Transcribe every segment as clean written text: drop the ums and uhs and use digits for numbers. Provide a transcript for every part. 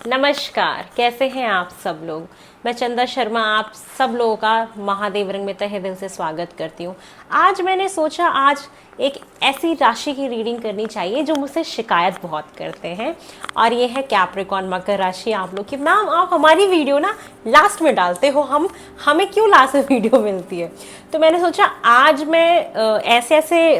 नमस्कार, कैसे हैं आप सब लोग। मैं चंदा शर्मा आप सब लोगों का महादेव रंग में तहे दिल से स्वागत करती हूँ। आज मैंने सोचा आज एक ऐसी राशि की रीडिंग करनी चाहिए जो मुझसे शिकायत बहुत करते हैं, और ये है कैप्रिकॉर्न मकर राशि। आप लोग कि मैम आप हमारी वीडियो ना लास्ट में डालते हो, हमें क्यों लास्ट में वीडियो मिलती है। तो मैंने सोचा आज मैं ऐसे ऐसे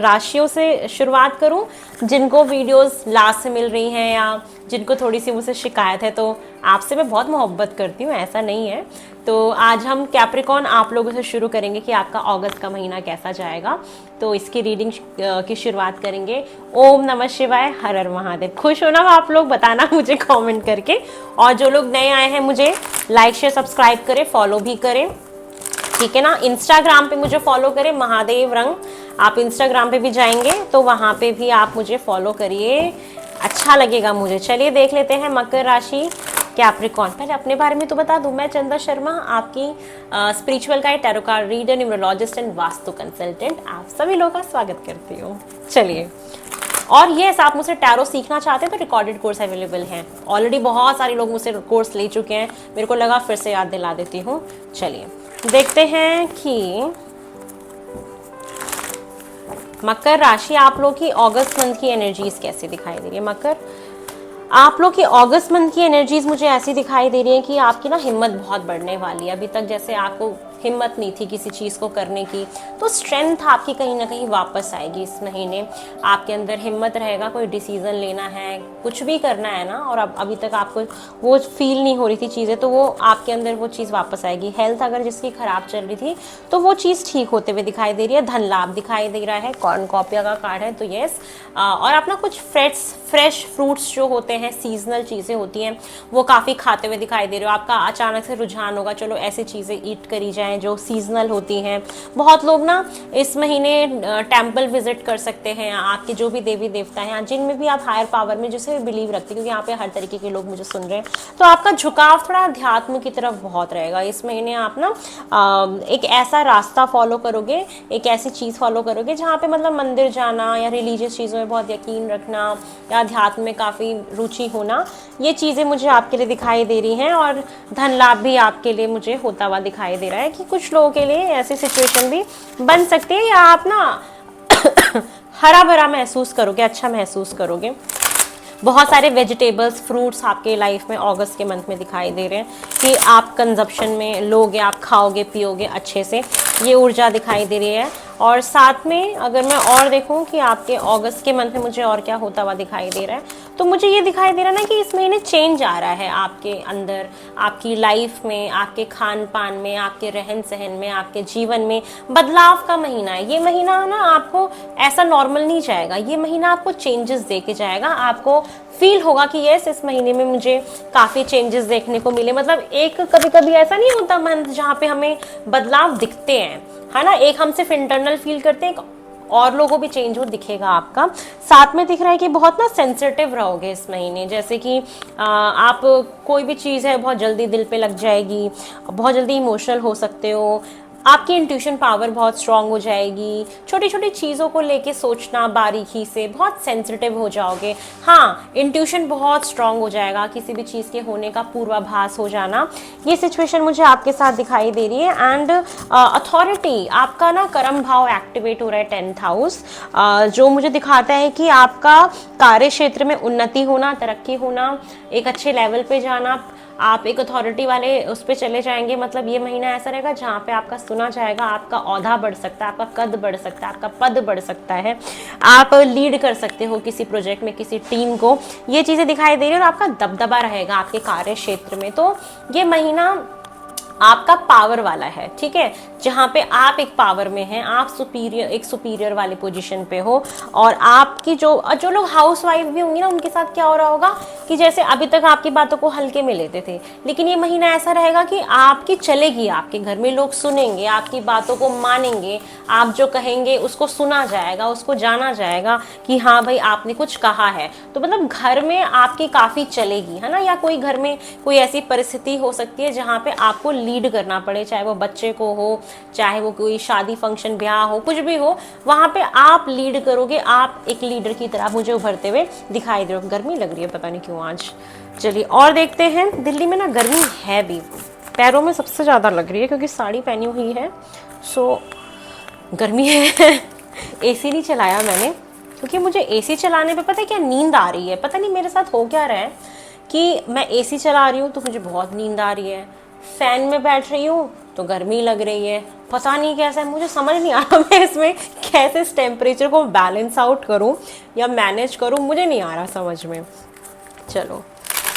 राशियों से शुरुआत करूं जिनको वीडियोस लास्ट से मिल रही हैं या जिनको थोड़ी सी मुझसे शिकायत है। तो आपसे मैं बहुत मोहब्बत करती हूँ, ऐसा नहीं है। तो आज हम कैप्रिकॉर्न आप लोगों से शुरू करेंगे कि आपका अगस्त का महीना कैसा जाएगा। तो इसकी रीडिंग की शुरुआत करेंगे। ओम नमः शिवाय, हर हर महादेव। खुश हो ना आप लोग, बताना मुझे कमेंट करके। और जो लोग नए आए हैं मुझे लाइक शेयर सब्सक्राइब करें, फॉलो भी करें, ठीक है ना। इंस्टाग्राम पे मुझे फॉलो करें महादेव रंग। आप इंस्टाग्राम पे भी जाएंगे तो वहाँ पे भी आप मुझे फॉलो करिए, अच्छा लगेगा मुझे। चलिए देख लेते हैं मकर राशि कैप्रिकॉर्न। पहले अपने बारे में तो बता दूं, मैं चंदा शर्मा आपकी spiritual guide, tarot card reader, numerologist and vastu consultant आप सभी लोगों का स्वागत करती हूँ। चलिए, और ये आप मुझसे टैरो सीखना चाहते हैं तो रिकॉर्डेड कोर्स अवेलेबल हैं। ऑलरेडी बहुत सारे लोग मुझसे कोर्स ले चुके हैं, मेरे को लगा फिर से याद दिला देती हूँ। चलिए देखते हैं कि मकर राशि आप लोग की अगस्त मंथ की एनर्जीज कैसी दिखाई दे रही है। मकर आप लोग की अगस्त मंथ की एनर्जीज मुझे ऐसी दिखाई दे रही है कि आपकी ना हिम्मत बहुत बढ़ने वाली है। अभी तक जैसे आपको हिम्मत नहीं थी किसी चीज़ को करने की, तो स्ट्रेंथ आपकी कहीं ना कहीं वापस आएगी इस महीने। आपके अंदर हिम्मत रहेगा, कोई डिसीजन लेना है, कुछ भी करना है ना, और अब अभी तक आपको वो फील नहीं हो रही थी चीज़ें, तो वो आपके अंदर वो चीज़ वापस आएगी। हेल्थ अगर जिसकी ख़राब चल रही थी तो वो चीज़ ठीक होते हुए दिखाई दे रही है। धन लाभ दिखाई दे रहा है। कॉर्नकॉपिया का कार्ड है तो यस। और अपना कुछ फ्रेश फ्रूट्स जो होते हैं, सीजनल चीज़ें होती हैं, वो काफ़ी खाते हुए दिखाई दे रहे हो। आपका अचानक से रुझान होगा चलो ऐसी चीज़ें ईट करी जाएं जो सीजनल होती हैं। बहुत लोग ना इस महीने टेम्पल विजिट कर सकते हैं। आपके जो भी देवी देवता हैं, जिनमें भी आप हायर पावर में जिसे भी बिलीव रखते हैं, क्योंकि यहाँ पे हर तरीके के लोग मुझे सुन रहे हैं, तो आपका झुकाव थोड़ा अध्यात्म की तरफ बहुत रहेगा इस महीने। आप ना एक ऐसा रास्ता फॉलो करोगे, एक ऐसी चीज़ फॉलो करोगे जहाँ पे मतलब मंदिर जाना या रिलीजियस चीज़ों में बहुत यकीन रखना या अध्यात्म में काफ़ी रुचि होना, ये चीज़ें मुझे आपके लिए दिखाई दे रही हैं। और धन लाभ भी आपके लिए मुझे होता हुआ दिखाई दे रहा है कि कुछ लोगों के लिए ऐसी सिचुएशन भी बन सकती है, या आप ना हरा भरा महसूस करोगे, अच्छा महसूस करोगे। बहुत सारे वेजिटेबल्स, फ्रूट्स आपके लाइफ में अगस्त के मंथ में दिखाई दे रहे हैं कि आप कंजप्शन में लोगे, आप खाओगे पियोगे अच्छे से, ये ऊर्जा दिखाई दे रही है। और साथ में अगर मैं और देखूं कि आपके अगस्त के मंथ में मुझे और क्या होता हुआ दिखाई दे रहा है, तो मुझे ये दिखाई दे रहा है ना कि इस महीने चेंज आ रहा है आपके अंदर, आपकी लाइफ में, आपके खान पान में, आपके रहन सहन में, आपके जीवन में बदलाव का महीना है। ये महीना ना आपको ऐसा नॉर्मल नहीं जाएगा, ये महीना आपको चेंजेस दे के जाएगा। आपको फील होगा कि यस इस महीने में मुझे काफ़ी चेंजेस देखने को मिले। मतलब एक कभी कभी ऐसा नहीं होता मंथ जहाँ पे हमें बदलाव दिखते हैं, है ना। एक हम सिर्फ इंटरनल फील करते हैं, और लोगों भी चेंज हो दिखेगा आपका। साथ में दिख रहा है कि बहुत ना सेंसिटिव रहोगे इस महीने, जैसे कि आप कोई भी चीज़ है बहुत जल्दी दिल पे लग जाएगी, बहुत जल्दी इमोशनल हो सकते हो, आपकी इंट्यूशन पावर बहुत स्ट्रांग हो जाएगी। छोटी छोटी चीज़ों को लेके सोचना बारीकी से, बहुत सेंसिटिव हो जाओगे। हाँ, इंट्यूशन बहुत स्ट्रांग हो जाएगा, किसी भी चीज़ के होने का पूर्वाभास हो जाना, ये सिचुएशन मुझे आपके साथ दिखाई दे रही है। एंड अथॉरिटी, आपका ना कर्म भाव एक्टिवेट हो रहा है 10th हाउस, जो मुझे दिखाता है कि आपका कार्य क्षेत्र में उन्नति होना, तरक्की होना, एक अच्छे लेवल पे जाना, आप एक अथॉरिटी वाले उस पर चले जाएंगे। मतलब ये महीना ऐसा रहेगा जहाँ पे आपका सुना जाएगा, आपका औहदा बढ़ सकता है, आपका कद बढ़ सकता है, आपका पद बढ़ सकता है, आप लीड कर सकते हो किसी प्रोजेक्ट में, किसी टीम को, ये चीज़ें दिखाई दे रही है। और आपका दबदबा रहेगा आपके कार्य क्षेत्र में। तो ये महीना आपका पावर वाला है, ठीक है, जहाँ पे आप एक पावर में हैं, आप सुपीरियर वाली पोजीशन पे हो। और आपकी जो लोग हाउस वाइफ भी होंगी ना, उनके साथ क्या हो रहा होगा कि जैसे अभी तक आपकी बातों को हल्के में लेते थे, लेकिन ये महीना ऐसा रहेगा कि आपकी चलेगी, आपके घर में लोग सुनेंगे, आपकी बातों को मानेंगे, आप जो कहेंगे उसको सुना जाएगा, उसको जाना जाएगा कि हाँ भाई आपने कुछ कहा है। तो मतलब घर में आपकी काफ़ी चलेगी, है ना। या कोई घर में कोई ऐसी परिस्थिति हो सकती है जहाँ पे आपको लीड करना पड़े, चाहे वो बच्चे को हो, चाहे वो कोई शादी फंक्शन ब्याह हो, कुछ भी हो, वहाँ पे आप लीड करोगे। आप एक लीडर की तरह मुझे उभरते हुए दिखाई दे रहे हो। गर्मी लग रही है पता नहीं क्यों आज। चलिए और देखते हैं। दिल्ली में ना गर्मी है भी, पैरों में सबसे ज़्यादा लग रही है क्योंकि साड़ी पहनी हुई है, सो गर्मी है। एसी नहीं चलाया मैंने क्योंकि मुझे एसी चलाने पे पता है क्या, नींद आ रही है। पता नहीं मेरे साथ हो क्या रहा है कि मैं एसी चला रही हूँ तो मुझे बहुत नींद आ रही है, फैन में बैठ रही हूँ तो गर्मी लग रही है। पता नहीं कैसा है, मुझे समझ नहीं आ रहा मैं इसमें कैसे इस टेम्परेचर को बैलेंस आउट करूँ या मैनेज करूँ, मुझे नहीं आ रहा समझ में। चलो,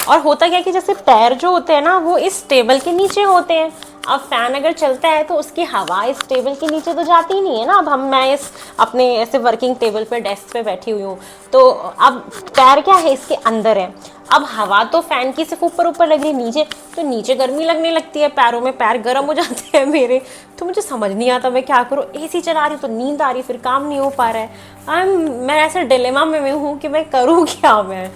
और होता क्या है कि जैसे पैर जो होते हैं ना वो इस टेबल के नीचे होते हैं। अब फैन अगर चलता है तो उसकी हवा इस टेबल के नीचे तो जाती ही नहीं है ना। अब मैं इस अपने ऐसे वर्किंग टेबल पे डेस्क पे बैठी हुई हूँ, तो अब पैर क्या है इसके अंदर है। अब हवा तो फैन की सिर्फ ऊपर ऊपर लग रही है, नीचे तो नीचे गर्मी लगने लगती है पैरों में, पैर गर्म हो जाते हैं मेरे। तो मुझे समझ नहीं आता मैं क्या करूँ। एसी चला रही हूँ तो नींद आ रही है, फिर काम नहीं हो पा रहा है। मैं ऐसे डिलेमा में हूँ कि मैं करूँ क्या मैं।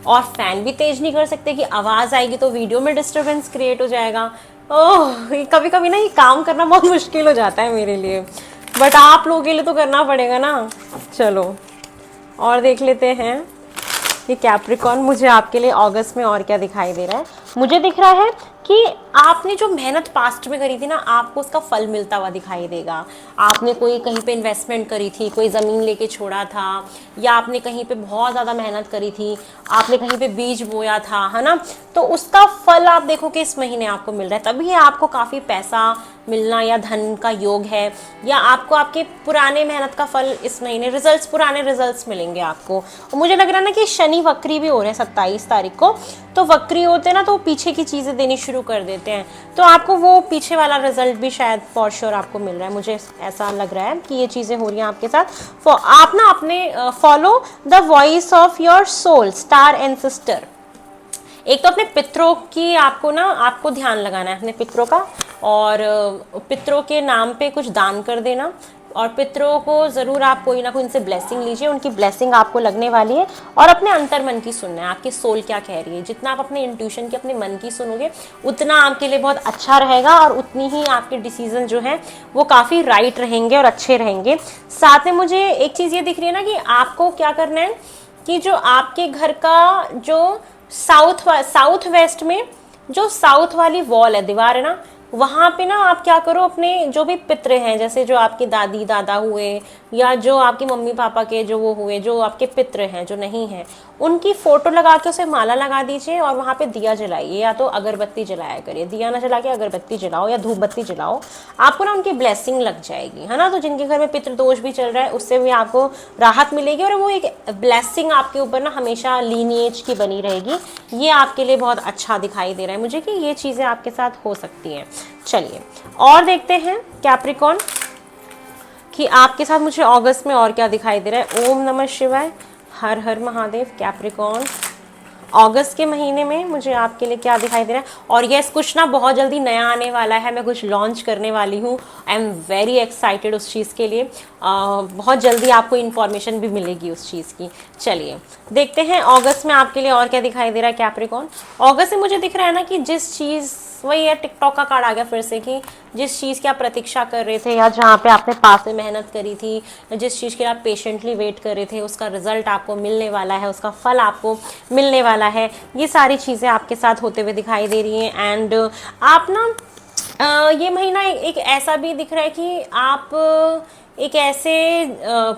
और फैन भी तेज नहीं कर सकते कि आवाज़ आएगी तो वीडियो में डिस्टरबेंस क्रिएट हो जाएगा। ओह, कभी कभी ना ये काम करना बहुत मुश्किल हो जाता है मेरे लिए, बट आप लोगों के लिए तो करना पड़ेगा ना। चलो और देख लेते हैं कि कैप्रिकॉर्न मुझे आपके लिए अगस्त में और क्या दिखाई दे रहा है। मुझे दिख रहा है कि आपने जो मेहनत पास्ट में करी थी ना, आपको उसका फल मिलता हुआ दिखाई देगा। आपने कोई कहीं पे इन्वेस्टमेंट करी थी, कोई ज़मीन लेके छोड़ा था, या आपने कहीं पे बहुत ज़्यादा मेहनत करी थी, आपने कहीं पे बीज बोया था, है ना, तो उसका फल आप देखो कि इस महीने आपको मिल रहा है। तभी आपको काफ़ी पैसा मिलना या धन का योग है, या आपको आपके पुराने मेहनत का फल इस महीने रिजल्ट्स, पुराने रिजल्ट्स मिलेंगे आपको। और मुझे लग रहा है ना कि शनि वक्री भी हो रहे हैं 27 तारीख को, तो वक्री होते हैं ना तो पीछे की चीज़ें देनी शुरू कर देते हैं, तो आपको वो पीछे वाला रिजल्ट भी शायद फॉर श्योर आपको मिल रहा है। मुझे ऐसा लग रहा है कि ये चीज़ें हो रही हैं आपके साथ। आप ना अपने follow the voice of your soul, star and sister. एक तो अपने पितरों की आपको ध्यान लगाना है अपने पितरों का, और पितरों के नाम पे कुछ दान कर देना, और पितरों को ज़रूर आप कोई ना कोई उनसे ब्लेसिंग लीजिए, उनकी ब्लेसिंग आपको लगने वाली है। और अपने अंतर मन की सुनना है, आपकी सोल क्या कह रही है। जितना आप अपने इंट्यूशन की, अपने मन की सुनोगे, उतना आपके लिए बहुत अच्छा रहेगा, और उतनी ही आपके डिसीजन जो हैं वो काफ़ी राइट रहेंगे और अच्छे रहेंगे। साथ में मुझे एक चीज़ ये दिख रही है ना कि आपको क्या करना है कि जो आपके घर का जो साउथ वेस्ट में जो साउथ वाली वॉल है, दीवार है ना, वहाँ पे ना आप क्या करो, अपने जो भी पितृ हैं, जैसे जो आपके दादी दादा हुए, या जो आपके मम्मी पापा के जो वो हुए, जो आपके पितृ हैं जो नहीं हैं, उनकी फोटो लगा के उसे माला लगा दीजिए, और वहाँ पे दिया जलाइए, या तो अगरबत्ती जलाया करिए। दिया ना जला के अगरबत्ती जलाओ या धूप बत्ती जलाओ, आपको ना उनकी ब्लेसिंग लग जाएगी, है ना। तो जिनके घर में पितृदोष भी चल रहा है उससे भी आपको राहत मिलेगी, और वो एक ब्लेसिंग आपके ऊपर ना हमेशा लीनिएज की बनी रहेगी। ये आपके लिए बहुत अच्छा दिखाई दे रहा है मुझे कि ये चीज़ें आपके साथ हो सकती हैं। चलिए और देखते हैं कैप्रिकॉर्न कि आपके साथ मुझे अगस्त में और क्या दिखाई दे रहा है। ओम नमः शिवाय, हर हर महादेव। कैप्रिकॉर्न अगस्त के महीने में मुझे आपके लिए क्या दिखाई दे रहा है। और यस, कुछ ना बहुत जल्दी नया आने वाला है, मैं कुछ लॉन्च करने वाली हूँ। आई एम वेरी एक्साइटेड उस चीज़ के लिए। बहुत जल्दी आपको इन्फॉर्मेशन भी मिलेगी उस चीज़ की। चलिए देखते हैं अगस्त में आपके लिए और क्या दिखाई दे रहा है कैप्रिकॉर्न। अगस्त में मुझे दिख रहा है ना कि जिस चीज़, वही है, टिकटॉक का कार्ड आ गया फिर से, कि जिस चीज़ की आप प्रतीक्षा कर रहे थे, या जहाँ पे आपने पास में मेहनत करी थी, जिस चीज़ के लिए आप पेशेंटली वेट कर रहे थे, उसका रिजल्ट आपको मिलने वाला है, उसका फल आपको मिलने वाला है। ये सारी चीज़ें आपके साथ होते हुए दिखाई दे रही हैं। एंड आप ना ये महीना एक ऐसा भी दिख रहा है कि आप एक ऐसे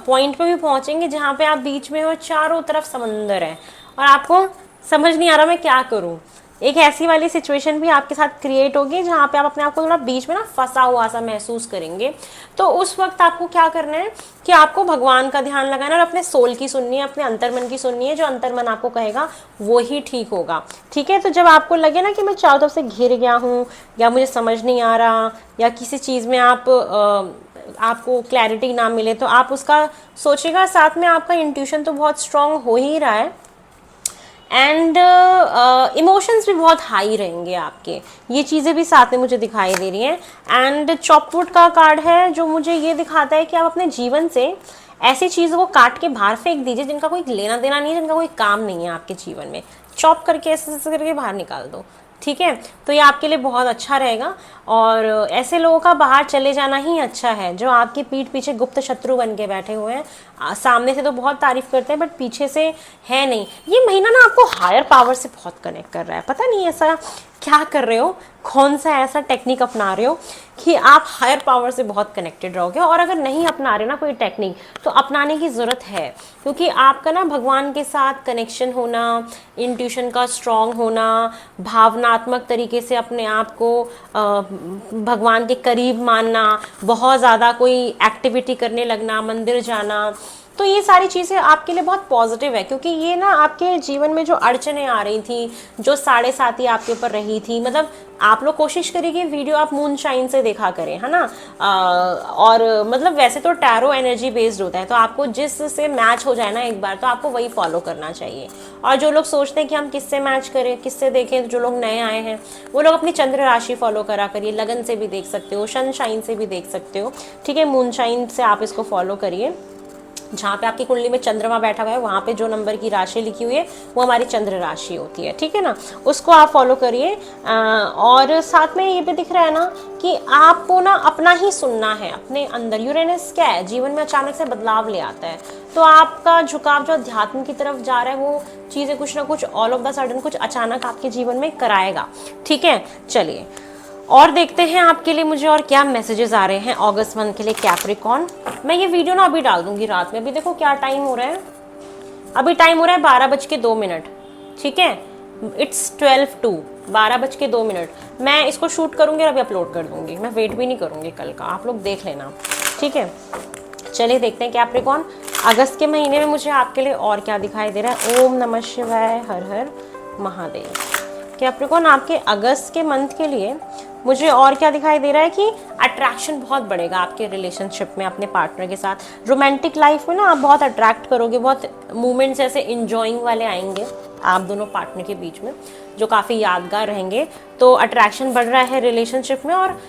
पॉइंट पे भी पहुँचेंगे जहाँ पे आप बीच में हो, चारों तरफ समंदर है, और आपको समझ नहीं आ रहा मैं क्या करूँ। एक ऐसी वाली सिचुएशन भी आपके साथ क्रिएट होगी जहाँ पे आप अपने आप को थोड़ा बीच में ना फंसा हुआ सा महसूस करेंगे। तो उस वक्त आपको क्या करना है कि आपको भगवान का ध्यान लगाना है, और अपने सोल की सुननी है, अपने अंतर्मन की सुननी है। जो अंतर्मन आपको कहेगा वो ही ठीक होगा, ठीक है। तो जब आपको लगे ना कि मैं चारों तरफ से घिर गया हूँ, या मुझे समझ नहीं आ रहा, या किसी चीज़ में आपको क्लैरिटी ना मिले, तो आप उसका सोचेगा। साथ में आपका इंट्यूशन तो बहुत स्ट्रांग हो ही रहा है, एंड इमोशंस भी बहुत हाई रहेंगे आपके। ये चीज़ें भी साथ में मुझे दिखाई दे रही हैं। एंड चॉपवुड का कार्ड है जो मुझे ये दिखाता है कि आप अपने जीवन से ऐसी चीज़ों को काट के बाहर फेंक दीजिए जिनका कोई लेना देना नहीं है, जिनका कोई काम नहीं है आपके जीवन में। चॉप करके ऐसे ऐसे करके बाहर निकाल दो, ठीक है, तो ये आपके लिए बहुत अच्छा रहेगा। और ऐसे लोगों का बाहर चले जाना ही अच्छा है जो आपकी पीठ पीछे गुप्त शत्रु बन के बैठे हुए हैं। सामने से तो बहुत तारीफ करते हैं बट पीछे से है नहीं। ये महीना ना आपको हायर पावर से बहुत कनेक्ट कर रहा है, पता नहीं ऐसा क्या कर रहे हो, कौन सा ऐसा टेक्निक अपना रहे हो कि आप हायर पावर से बहुत कनेक्टेड रहोगे। और अगर नहीं अपना रहे ना कोई टेक्निक तो अपनाने की ज़रूरत है, क्योंकि आपका ना भगवान के साथ कनेक्शन होना, इंट्यूशन का स्ट्रॉन्ग होना, भावनात्मक तरीके से अपने आप को भगवान के करीब मानना, बहुत ज़्यादा कोई एक्टिविटी करने लगना, मंदिर जाना, तो ये सारी चीज़ें आपके लिए बहुत पॉजिटिव है। क्योंकि ये ना आपके जीवन में जो अड़चनें आ रही थी, जो 7.5 आपके ऊपर रही थी, मतलब आप लोग कोशिश करिए कि वीडियो आप मून शाइन से देखा करें, है ना। और मतलब वैसे तो टैरो एनर्जी बेस्ड होता है, तो आपको जिससे मैच हो जाए ना एक बार, तो आपको वही फॉलो करना चाहिए। और जो लोग सोचते हैं कि हम किससे मैच करें, किससे देखें, जो लोग नए आए हैं वो लोग अपनी चंद्र राशि फॉलो करा करिए। लगन से भी देख सकते हो, सन शाइन से भी देख सकते हो, ठीक है। मून शाइन से आप इसको फॉलो करिए। जहाँ पे आपकी कुंडली में चंद्रमा बैठा हुआ है वहाँ पे जो नंबर की राशि लिखी हुई है वो हमारी चंद्र राशि होती है, ठीक है ना, उसको आप फॉलो करिए। और साथ में ये भी दिख रहा है ना कि आपको ना अपना ही सुनना है अपने अंदर। यूरेनस क्या है, जीवन में अचानक से बदलाव ले आता है, तो आपका झुकाव जो अध्यात्म की तरफ जा रहा है वो चीज़ें कुछ ना कुछ ऑल ऑफ द सडन कुछ अचानक आपके जीवन में कराएगा, ठीक है। चलिए और देखते हैं आपके लिए मुझे और क्या मैसेजेस आ रहे हैं अगस्त मंथ के लिए कैप्रिकॉर्न। मैं ये वीडियो ना अभी डाल दूंगी रात में। अभी देखो क्या टाइम हो रहा है, अभी टाइम हो रहा है 12:02, ठीक है। इट्स 12:02, 12:02। मैं इसको शूट करूंगी और अभी अपलोड कर दूंगी, मैं वेट भी नहीं करूंगी कल का, आप लोग देख लेना, ठीक है। चलिए देखते हैं कैप्रिकॉर्न अगस्त के महीने में मुझे आपके लिए और क्या दिखाई दे रहा है। ओम नमः शिवाय, हर हर महादेव। कैप्रिकॉर्न आपके अगस्त के मंथ के लिए मुझे और क्या दिखाई दे रहा है कि अट्रैक्शन बहुत बढ़ेगा आपके रिलेशनशिप में अपने पार्टनर के साथ। रोमांटिक लाइफ में ना आप बहुत अट्रैक्ट करोगे, बहुत मोमेंट्स ऐसे इंजॉइंग वाले आएंगे आप दोनों पार्टनर के बीच में जो काफ़ी यादगार रहेंगे। तो अट्रैक्शन बढ़ रहा है रिलेशनशिप में। और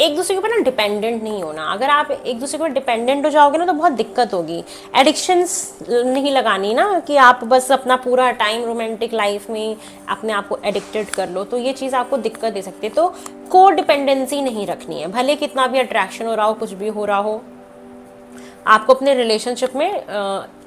एक दूसरे के ऊपर ना डिपेंडेंट नहीं होना। अगर आप एक दूसरे के ऊपर डिपेंडेंट हो जाओगे ना तो बहुत दिक्कत होगी। एडिक्शंस नहीं लगानी ना कि आप बस अपना पूरा टाइम रोमांटिक लाइफ में अपने आप को एडिक्टेड कर लो, तो ये चीज़ आपको दिक्कत दे सकती है। तो को डिपेंडेंसी नहीं रखनी है, भले कितना भी अट्रैक्शन हो रहा हो, कुछ भी हो रहा हो, आपको अपने रिलेशनशिप में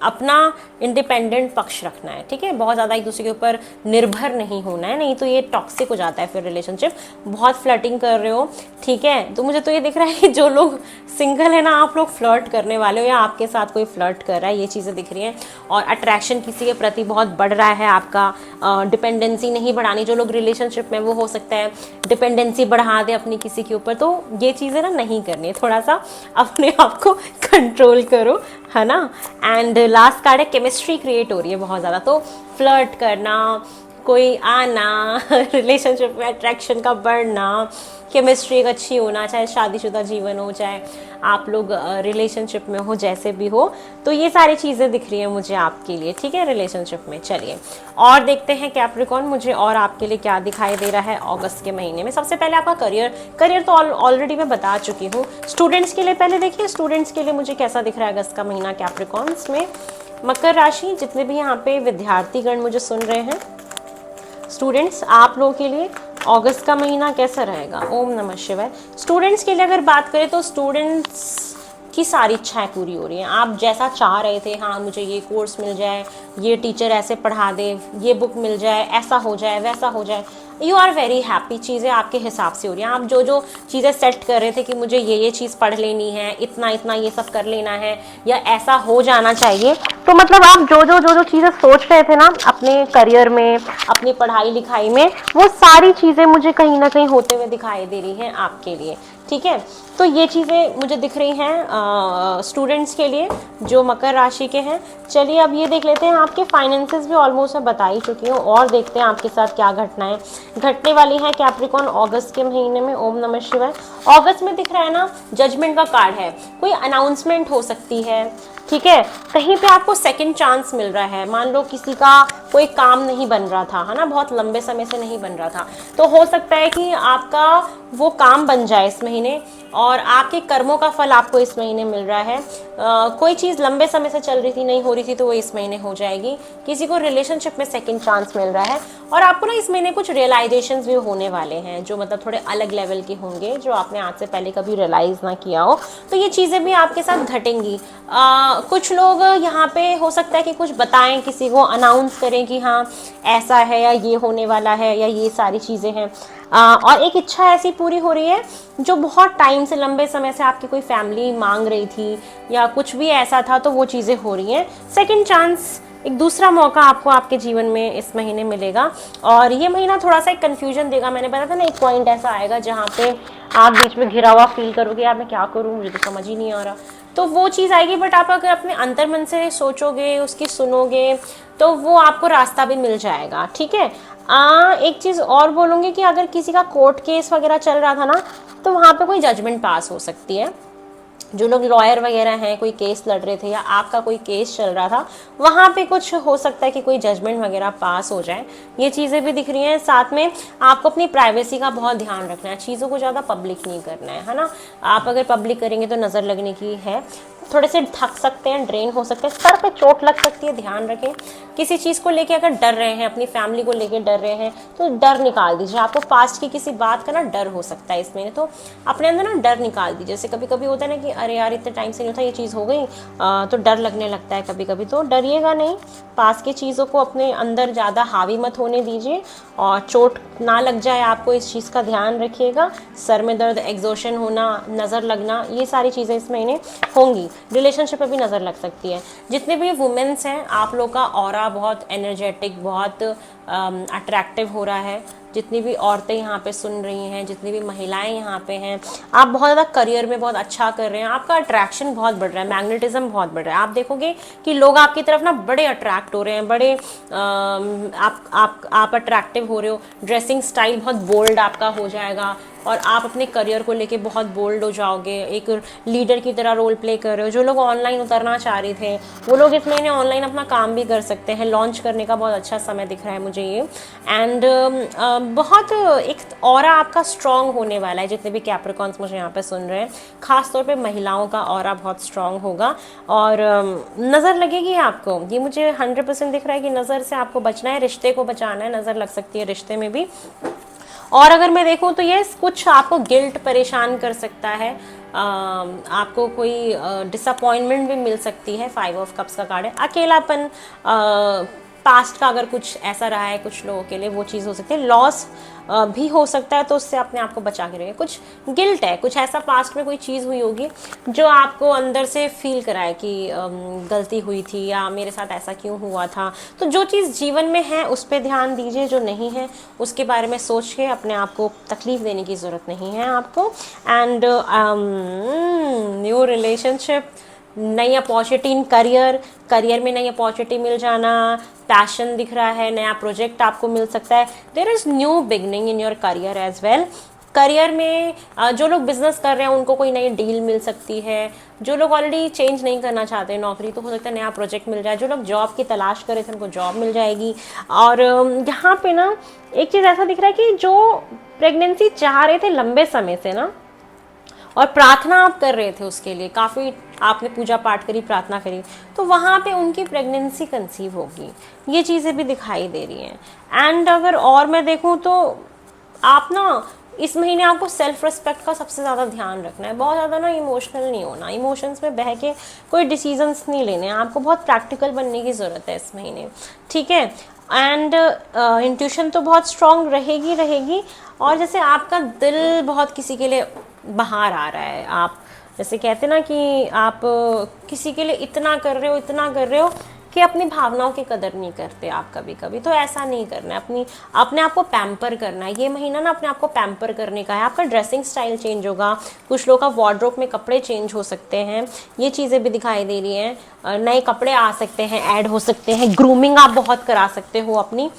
अपना इंडिपेंडेंट पक्ष रखना है, ठीक है। बहुत ज़्यादा एक दूसरे के ऊपर निर्भर नहीं होना है, नहीं तो ये टॉक्सिक हो जाता है फिर रिलेशनशिप। बहुत फ्लर्टिंग कर रहे हो, ठीक है, तो मुझे तो ये दिख रहा है कि जो लोग सिंगल है ना आप लोग फ्लर्ट करने वाले हो या आपके साथ कोई फ्लर्ट कर रहा है, ये चीज़ें दिख रही हैं। और अट्रैक्शन किसी के प्रति बहुत बढ़ रहा है आपका। डिपेंडेंसी नहीं बढ़ानी, जो लोग रिलेशनशिप में वो हो सकता है डिपेंडेंसी बढ़ा दे अपनी किसी के ऊपर, तो ये चीज़ें ना नहीं करनी है। थोड़ा सा अपने आप को कंट्रोल करो, है ना। एंड लास्ट कार्ड है केमिस्ट्री क्रिएट हो रही है बहुत ज़्यादा, तो फ्लर्ट करना, कोई आना, रिलेशनशिप में अट्रैक्शन का बढ़ना, केमिस्ट्री एक अच्छी होना, चाहे शादीशुदा जीवन हो, चाहे आप लोग रिलेशनशिप में हो, जैसे भी हो, तो ये सारी चीज़ें दिख रही हैं मुझे आपके लिए, ठीक है, रिलेशनशिप में। चलिए और देखते हैं कैप्रिकॉर्न मुझे और आपके लिए क्या दिखाई दे रहा है अगस्त के महीने में। सबसे पहले आपका करियर तो ऑलरेडी मैं बता चुकी हूँ। स्टूडेंट्स के लिए पहले देखिए, स्टूडेंट्स के लिए मुझे कैसा दिख रहा है अगस्त का महीना कैप्रिकॉर्न्स में। मकर राशि, जितने भी यहाँ पे विद्यार्थीगण मुझे सुन रहे हैं, स्टूडेंट्स, आप लोगों के लिए अगस्त का महीना कैसा रहेगा। ओम नमः शिवाय। स्टूडेंट्स के लिए अगर बात करें तो स्टूडेंट्स की सारी इच्छाएं पूरी हो रही हैं। आप जैसा चाह रहे थे, हाँ मुझे ये कोर्स मिल जाए, ये टीचर ऐसे पढ़ा दे, ये बुक मिल जाए, ऐसा हो जाए, वैसा हो जाए, यू आर वेरी हैप्पी। चीज़ें आपके हिसाब से हो रही हैं। आप जो जो चीज़ें सेट कर रहे थे कि मुझे ये चीज़ पढ़ लेनी है, इतना इतना ये सब कर लेना है, या ऐसा हो जाना चाहिए, तो मतलब आप जो चीज़ें सोच रहे थे ना अपने करियर में, अपनी पढ़ाई लिखाई में, वो सारी चीज़ें मुझे कहीं ना कहीं होते हुए दिखाई दे रही हैं आपके लिए, ठीक है। तो ये चीज़ें मुझे दिख रही हैं स्टूडेंट्स के लिए जो मकर राशि के हैं। चलिए अब ये देख लेते हैं, आपके फाइनेंसेस भी ऑलमोस्ट मैं बता ही चुकी हूँ, और देखते हैं आपके साथ क्या घटनाएं घटने वाली है कैप्रिकॉर्न अगस्त के महीने में। ओम नमः शिवाय। अगस्त में दिख रहा है ना जजमेंट का कार्ड है, कोई अनाउंसमेंट हो सकती है, ठीक है। कहीं पे आपको सेकंड चांस मिल रहा है। मान लो किसी का कोई काम नहीं बन रहा था, है ना, बहुत लंबे समय से नहीं बन रहा था, तो हो सकता है कि आपका वो काम बन जाए इस महीने। और आपके कर्मों का फल आपको इस महीने मिल रहा है। कोई चीज़ लंबे समय से चल रही थी, नहीं हो रही थी, तो वो इस महीने हो जाएगी। किसी को रिलेशनशिप में सेकंड चांस मिल रहा है। और आपको ना इस महीने कुछ रियलाइजेशंस भी होने वाले हैं जो मतलब थोड़े अलग लेवल के होंगे, जो आपने आज से पहले कभी रियलाइज़ ना किया हो, तो ये चीज़ें भी आपके साथ घटेंगी। कुछ लोग यहाँ पे हो सकता है कि कुछ बताएं, किसी को अनाउंस करें कि हाँ ऐसा है या ये होने वाला है या ये सारी चीज़ें हैं। और एक इच्छा ऐसी पूरी हो रही है जो बहुत टाइम से, लंबे समय से आपकी कोई फैमिली मांग रही थी या कुछ भी ऐसा था, तो वो चीज़ें हो रही हैं। सेकंड चांस, एक दूसरा मौका आपको आपके जीवन में इस महीने मिलेगा। और ये महीना थोड़ा सा एक कन्फ्यूजन देगा। मैंने बताया था ना, एक पॉइंट ऐसा आएगा जहाँ पे आप बीच में घिरा हुआ फील करोगे, यार मैं क्या करूँ, मुझे तो समझ ही नहीं आ रहा, तो वो चीज़ आएगी। बट आप अगर अपने अंतर मन से सोचोगे, उसकी सुनोगे, तो वो आपको रास्ता भी मिल जाएगा। ठीक है। एक चीज़ और बोलूँगी कि अगर किसी का कोर्ट केस वगैरह चल रहा था ना, तो वहाँ पे कोई जजमेंट पास हो सकती है। जो लोग लॉयर वगैरह हैं, कोई केस लड़ रहे थे या आपका कोई केस चल रहा था, वहाँ पे कुछ हो सकता है कि कोई जजमेंट वगैरह पास हो जाए। ये चीज़ें भी दिख रही हैं। साथ में आपको अपनी प्राइवेसी का बहुत ध्यान रखना है, चीज़ों को ज़्यादा पब्लिक नहीं करना है ना। आप अगर पब्लिक करेंगे तो नज़र लगने की है, थोड़े से थक सकते हैं, ड्रेन हो सकते हैं, सर पे चोट लग सकती है, ध्यान रखें। किसी चीज़ को लेके अगर डर रहे हैं, अपनी फैमिली को लेके डर रहे हैं, तो डर निकाल दीजिए। आपको पास्ट की किसी बात का ना डर हो सकता है इस महीने, तो अपने अंदर ना डर निकाल दीजिए। जैसे कभी कभी होता है ना कि अरे यार इतने टाइम से नहीं होता, ये चीज़ हो गई, तो डर लगने लगता है कभी कभी। तो डरिएगा नहीं, पास की चीज़ों को अपने अंदर ज़्यादा हावी मत होने दीजिए, और चोट ना लग जाए आपको, इस चीज़ का ध्यान रखिएगा। सर में दर्द, एग्जॉशन होना, नज़र लगना, ये सारी चीज़ें इस महीने होंगी। रिलेशनशिप पे भी नज़र लग सकती है। जितने भी वुमेन्स हैं, आप लोग का ऑरा बहुत एनर्जेटिक, बहुत अट्रैक्टिव हो रहा है। जितनी भी औरतें यहाँ पे सुन रही हैं, जितनी भी महिलाएं यहाँ पे हैं, आप बहुत ज़्यादा करियर में बहुत अच्छा कर रहे हैं, आपका अट्रैक्शन बहुत बढ़ रहा है, मैग्नेटिज्म बहुत बढ़ रहा है। आप देखोगे कि लोग आपकी तरफ ना बड़े अट्रैक्ट हो रहे हैं, बड़े आप अट्रैक्टिव हो रहे हो। ड्रेसिंग स्टाइल बहुत बोल्ड आपका हो जाएगा, और आप अपने करियर को लेके बहुत बोल्ड हो जाओगे, एक लीडर की तरह रोल प्ले कर रहे हो। जो लोग ऑनलाइन उतरना चाह रहे थे, वो लोग इस महीने ऑनलाइन अपना काम भी कर सकते हैं। लॉन्च करने का बहुत अच्छा समय दिख रहा है मुझे ये। एंड बहुत एक ऑरा आपका स्ट्रॉन्ग होने वाला है। जितने भी कैप्रिकॉन्स मुझे यहाँ पे सुन रहे हैं, खासतौर पे महिलाओं का ऑरा बहुत स्ट्रॉन्ग होगा, और नज़र लगेगी आपको। ये मुझे 100% दिख रहा है कि नज़र से आपको बचना है, रिश्ते को बचाना है, नज़र लग सकती है रिश्ते में भी। और अगर मैं देखूं तो ये कुछ आपको गिल्ट परेशान कर सकता है, आपको कोई डिसअपॉइंटमेंट भी मिल सकती है। 5 ऑफ कप्स का कार्ड है। अकेलापन, पास्ट का अगर कुछ ऐसा रहा है कुछ लोगों के लिए, वो चीज़ हो सकती है। लॉस भी हो सकता है, तो उससे अपने आप को बचा के रहिए। कुछ गिल्ट है, कुछ ऐसा पास्ट में कोई चीज़ हुई होगी जो आपको अंदर से फील कराए कि गलती हुई थी या मेरे साथ ऐसा क्यों हुआ था। तो जो चीज़ जीवन में है उस पर ध्यान दीजिए, जो नहीं है उसके बारे में सोच के अपने आप को तकलीफ देने की ज़रूरत नहीं है आपको। एंड न्यू रिलेशनशिप, नई अपॉर्चुनिटी इन करियर में नई अपॉर्चुनिटी मिल जाना, पैशन दिख रहा है, नया प्रोजेक्ट आपको मिल सकता है। There is new beginning in your career as well. Career में जो लोग बिजनेस कर रहे हैं उनको कोई नई डील मिल सकती है। जो लोग ऑलरेडी चेंज नहीं करना चाहते नौकरी, तो हो सकता है नया प्रोजेक्ट मिल जाए। जो लोग जॉब की तलाश कर रहे थे उनको जॉब मिल जाएगी। और यहाँ पे ना एक चीज़ ऐसा दिख रहा है कि जो प्रेगनेंसी चाह रहे थे लंबे समय से ना, और प्रार्थना आप कर रहे थे उसके लिए, काफ़ी आपने पूजा पाठ करी, प्रार्थना करी, तो वहाँ पे उनकी प्रेगनेंसी कंसीव होगी। ये चीज़ें भी दिखाई दे रही हैं। एंड अगर और मैं देखूँ तो आप ना इस महीने आपको सेल्फ रिस्पेक्ट का सबसे ज़्यादा ध्यान रखना है। बहुत ज़्यादा ना इमोशनल नहीं होना, इमोशंस में बह के कोई डिसीजंस नहीं लेने हैं। आपको बहुत प्रैक्टिकल बनने की ज़रूरत है इस महीने, ठीक है। एंड इंट्यूशन तो बहुत स्ट्रॉन्ग रहेगी। और जैसे आपका दिल बहुत किसी के लिए बाहर आ रहा है, आप जैसे कहते ना कि आप किसी के लिए इतना कर रहे हो कि अपनी भावनाओं की कदर नहीं करते आप कभी कभी। तो ऐसा नहीं करना है, अपने आप को पैम्पर करना है। ये महीना ना अपने आप को पैम्पर करने का है। आपका ड्रेसिंग स्टाइल चेंज होगा, कुछ लोग का वार्डरोब में कपड़े चेंज हो सकते हैं, ये चीज़ें भी दिखाई दे रही हैं। नए कपड़े आ सकते हैं, ऐड हो सकते हैं, ग्रूमिंग आप बहुत करा सकते हो अपनी,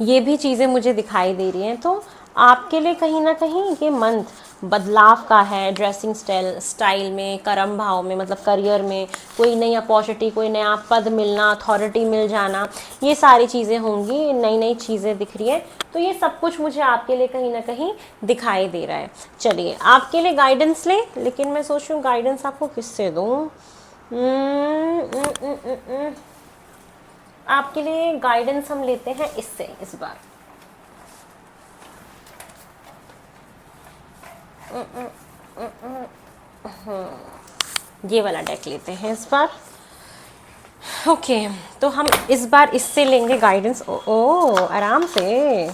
ये भी चीज़ें मुझे दिखाई दे रही हैं। तो आपके लिए कहीं ना कहीं ये मंथ बदलाव का है, ड्रेसिंग स्टाइल में, कर्म भाव में, मतलब करियर में कोई नई अपॉर्चुनिटी, कोई नया पद मिलना, अथॉरिटी मिल जाना, ये सारी चीज़ें होंगी, नई नई चीज़ें दिख रही है। तो ये सब कुछ मुझे आपके लिए कहीं ना कहीं दिखाई दे रहा है। चलिए आपके लिए गाइडेंस लें, लेकिन मैं सोच रही हूँ गाइडेंस आपको किससे दूँ। आपके लिए गाइडेंस हम लेते हैं इससे इस बार। ये वाला डेक लेते हैं इस बार। ओके तो हम इस बार इससे लेंगे गाइडेंस। ओ आराम से,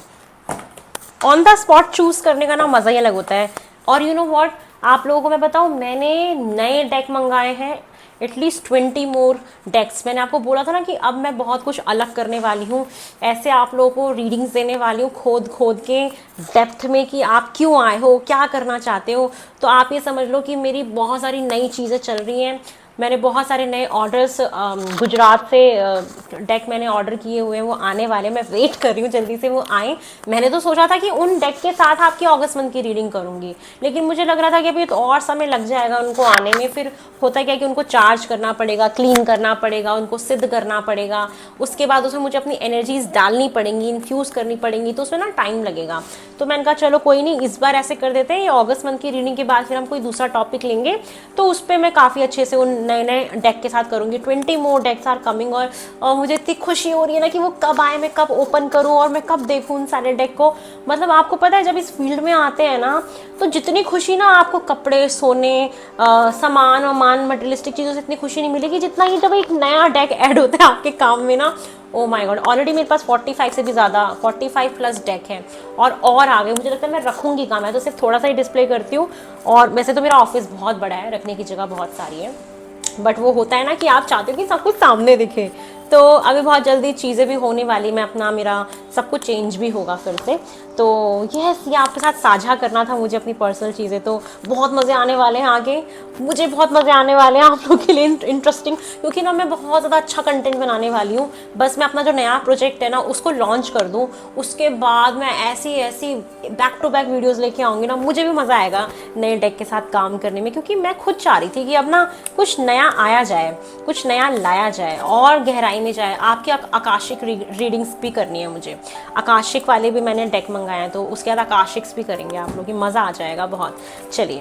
ऑन द स्पॉट चूज करने का ना मज़ा ही अलग होता है। और यू नो व्हाट, आप लोगों को मैं बताऊं, मैंने नए डेक मंगाए हैं, एटलीस्ट 20 मोर डेक्स। मैंने आपको बोला था ना कि अब मैं बहुत कुछ अलग करने वाली हूँ, ऐसे आप लोगों को रीडिंग्स देने वाली हूँ खोद खोद के डेप्थ में कि आप क्यों आए हो, क्या करना चाहते हो। तो आप ये समझ लो कि मेरी बहुत सारी नई चीज़ें चल रही हैं। मैंने बहुत सारे नए ऑर्डर्स गुजरात से डेक मैंने ऑर्डर किए हुए हैं, वो आने वाले, मैं वेट कर रही हूँ जल्दी से वो आए। मैंने तो सोचा था कि उन डेक के साथ आपकी अगस्त मंथ की रीडिंग करूँगी, लेकिन मुझे लग रहा था कि अभी तो और समय लग जाएगा उनको आने में। फिर होता क्या कि उनको चार्ज करना पड़ेगा, क्लीन करना पड़ेगा, उनको सिद्ध करना पड़ेगा, उसके बाद उसमें मुझे अपनी एनर्जीज डालनी पड़ेंगी, इन्फ्यूज़ करनी पड़ेंगी, तो उसमें ना टाइम लगेगा। तो मैंने कहा चलो कोई नहीं, इस बार ऐसे कर देते हैं, ये अगस्त मंथ की रीडिंग के बाद फिर हम कोई दूसरा टॉपिक लेंगे, तो उस पर मैं काफ़ी अच्छे से उन नए नए डेक के साथ करूँगी। 20 मोर डेक्स आर कमिंग। और मुझे इतनी खुशी हो रही है ना कि वो कब आए, मैं कब ओपन करूँ और मैं कब देखूँ उन सारे डेक को। मतलब आपको पता है जब इस फील्ड में आते हैं ना, तो जितनी खुशी ना आपको कपड़े, सोने, सामान वामान, मटेरियलिस्टिक चीज़ों से इतनी खुशी नहीं मिलेगी जितना ही जब एक नया डेक ऐड होता है आपके काम में ना। ओ माय गॉड, ऑलरेडी मेरे पास 45 से भी ज़्यादा, 45 प्लस डेक हैं और आ गए। मुझे लगता है मैं रखूँगी कहाँ, मैं तो सिर्फ थोड़ा सा ही डिस्प्ले करती हूँ। और वैसे तो मेरा ऑफिस बहुत बड़ा है, रखने की जगह बहुत सारी है, बट वो होता है ना कि आप चाहते हो कि सब कुछ सामने दिखे। तो अभी बहुत जल्दी चीज़ें भी होने वाली, मैं अपना मेरा सब कुछ चेंज भी होगा फिर से। तो यस, ये आपके साथ साझा करना था मुझे अपनी पर्सनल चीज़ें। तो बहुत मज़े आने वाले हैं आगे, मुझे बहुत मज़े आने वाले हैं, आप लोग के लिए इंटरेस्टिंग, क्योंकि ना मैं बहुत ज़्यादा अच्छा कंटेंट बनाने वाली हूँ। बस मैं अपना जो नया प्रोजेक्ट है ना उसको लॉन्च कर दूँ, उसके बाद मैं ऐसी ऐसी बैक टू बैक वीडियोज़ लेके आऊँगी ना, मुझे भी मज़ा आएगा नए डेक के साथ काम करने में। क्योंकि मैं खुद चाह रही थी कि अब ना कुछ नया आया जाए, कुछ नया लाया जाए और गहराई में जाए। आपकी आकाशिक रीडिंग्स भी करनी है मुझे, आकाशिक वाले भी मैंने डेक मंगाए हैं, तो उसके बाद आकाशिक्स भी करेंगे आप लोग, मज़ा आ जाएगा बहुत। चलिए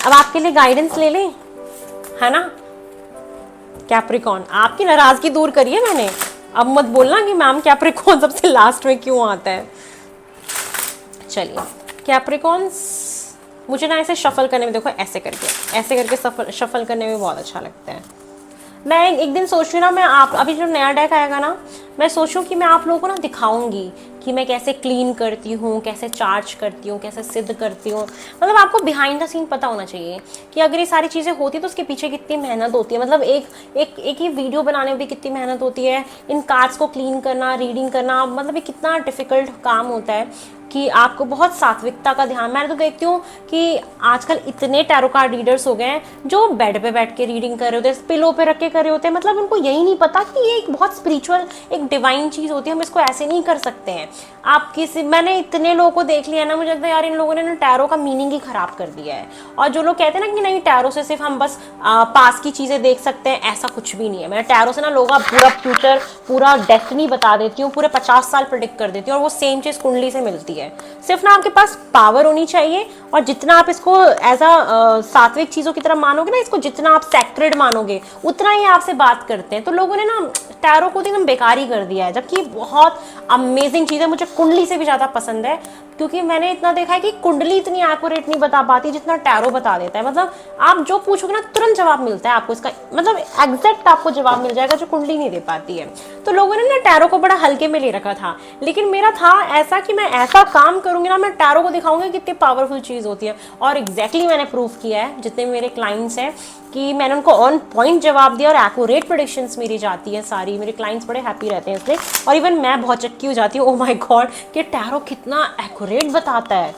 अब आपके लिए गाइडेंस ले लें, है ना। कैप्रिकॉन, आपकी नाराज़गी दूर करिए मैंने, अब मत बोलना कि मैम कैप्रिकॉन सबसे लास्ट में क्यों आता है। चलिए कैप्रिकॉन्स, मुझे ना ऐसे शफल करने में, देखो ऐसे करके शफल करने में बहुत अच्छा लगता है। मैं एक दिन सोच रही हूँ ना, मैं आप अभी जो नया डेक आएगा ना, मैं सोचूं कि मैं आप लोगों को ना दिखाऊंगी कि मैं कैसे क्लीन करती हूँ, कैसे चार्ज करती हूँ, कैसे सिद्ध करती हूँ। मतलब आपको बिहाइंड द सीन पता होना चाहिए कि अगर ये सारी चीज़ें होती तो उसके पीछे कितनी मेहनत होती है। मतलब एक ही वीडियो बनाने में भी कितनी मेहनत होती है, इन कार्ड्स को क्लीन करना, रीडिंग करना, मतलब ये कितना डिफ़िकल्ट काम होता है कि आपको बहुत सात्विकता का ध्यान। मैंने तो देखती हूँ कि आजकल इतने टैरो कार्ड रीडर्स हो गए हैं जो बेड पे बैठ के रीडिंग कर रहे होते हैं, पिलो पे रख के कर रहे होते हैं। मतलब उनको यही नहीं पता कि ये एक बहुत स्पिरिचुअल, एक डिवाइन चीज़ होती है, हम इसको ऐसे नहीं कर सकते हैं। आप किसी, मैंने इतने लोगों को देख लिया ना, मुझे लगता है यार इन लोगों ने ना टैरो का मीनिंग ही खराब कर दिया है। और जो लोग कहते हैं ना कि नहीं टैरो से सिर्फ हम बस पास की चीज़ें देख सकते हैं, ऐसा कुछ भी नहीं है। मैं टैरो से ना लोगों का पूरा फ्यूचर, पूरा डेस्टिनी बता देती हूँ, पूरे 50 साल प्रेडिक्ट कर देती हूँ, और वो सेम चीज़ कुंडली से मिलती है। सिर्फ ना आपके पास पावर होनी चाहिए, और जितना आप इसको एज अ सात्विक चीज़ों की तरह मानोगे ना, इसको जितना आप सैक्रेड मानोगे उतना ही आपसे बात करते हैं। तो लोगों ने ना टैरो को एकदम बेकार ही कर दिया है, जबकि बहुत अमेजिंग चीज़ है, मुझे कुंडली से भी ज़्यादा पसंद है। क्योंकि मैंने इतना देखा है कि कुंडली इतनी एक्यूरेट नहीं बता पाती जितना टैरो बता देता है। मतलब आप जो पूछोगे ना तुरंत जवाब मिलता है आपको, इसका मतलब एग्जैक्ट आपको जवाब मिल जाएगा, जो कुंडली नहीं दे पाती है। तो लोगों ने ना टैरो को बड़ा हल्के में ले रखा था, लेकिन मेरा था ऐसा कि मैं ऐसा काम करूंगी ना, मैं टैरो को दिखाऊंगी कितनी पावरफुल चीज़ होती है। और एग्जैक्टली मैंने प्रूफ किया है, जितने मेरे क्लाइंट्स हैं, कि मैंने उनको ऑन पॉइंट जवाब दिया और एक्यूरेट प्रेडिक्शंस मेरी जाती है सारी। मेरे क्लाइंट्स बड़े हैप्पी रहते हैं इसलिए, और इवन मैं बहुत चक्की हो जाती हूँ, ओह माय गॉड कि टैरो कितना एक्यूरेट बताता है,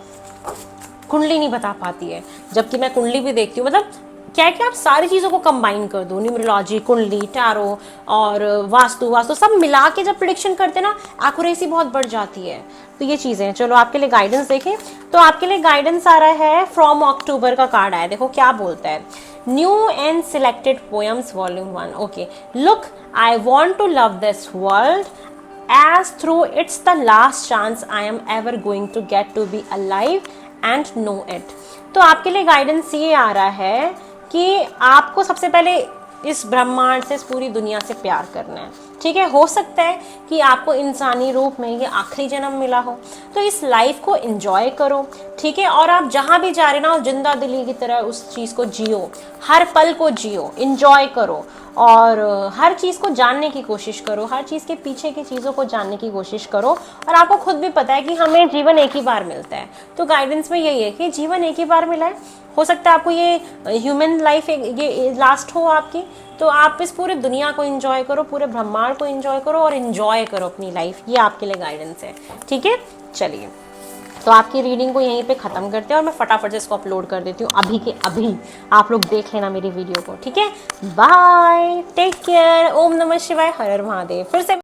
कुंडली नहीं बता पाती है। जबकि मैं कुंडली भी देखती हूँ, मतलब क्या है कि आप सारी चीज़ों को कंबाइन कर दो, न्यूमरोलॉजी, कुंडली, टैरो और वास्तु वास्तु सब मिला के जब प्रिडिक्शन करते ना, एक्यूरेसी बहुत बढ़ जाती है। तो ये चीज़ें हैं। चलो आपके लिए गाइडेंस देखें। तो आपके लिए गाइडेंस आ रहा है फ्रॉम अक्टूबर का कार्ड आया, देखो क्या बोलता है। New and selected poems volume 1। Okay, look I want to love this world as through it's the last chance I am ever going to get to be alive and know it। तो आपके लिए guidance ये आ रहा है कि आपको सबसे पहले इस ब्रह्मांड से, इस पूरी दुनिया से प्यार करना है, ठीक है। हो सकता है कि आपको इंसानी रूप में ये आखिरी जन्म मिला हो, तो इस लाइफ को एंजॉय करो, ठीक है। और आप जहाँ भी जा रहे ना, जिंदा दिली की तरह उस चीज़ को जियो, हर पल को जियो, एंजॉय करो और हर चीज़ को जानने की कोशिश करो, हर चीज़ के पीछे की चीज़ों को जानने की कोशिश करो। और आपको खुद भी पता है कि हमें जीवन एक ही बार मिलता है, तो गाइडेंस में यही है कि जीवन एक ही बार मिला है। हो सकता है आपको ये ह्यूमन लाइफ ये लास्ट हो आपकी, तो आप इस पूरे दुनिया को एंजॉय करो, पूरे ब्रह्मांड को एंजॉय करो और एंजॉय करो अपनी लाइफ। ये आपके लिए गाइडेंस है, ठीक है। चलिए, तो आपकी रीडिंग को यहीं पे ख़त्म करते हैं और मैं फटाफट से इसको अपलोड कर देती हूँ अभी के अभी। आप लोग देख लेना मेरी वीडियो को, ठीक है। बाय, टेक केयर, ओम नमः शिवाय, हर हर महादेव। फिर से